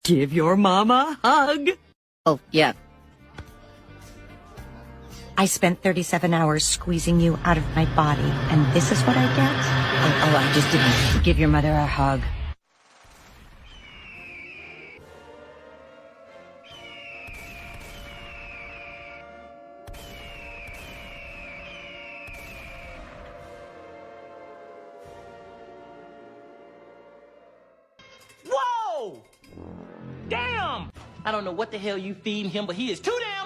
Give your mama a hug. Oh, yeah. I spent 37 hours squeezing you out of my body, and this is what I get? Oh, I just didn't give your mother a hug. Whoa! Damn! I don't know what the hell you feeding him, but he is too damn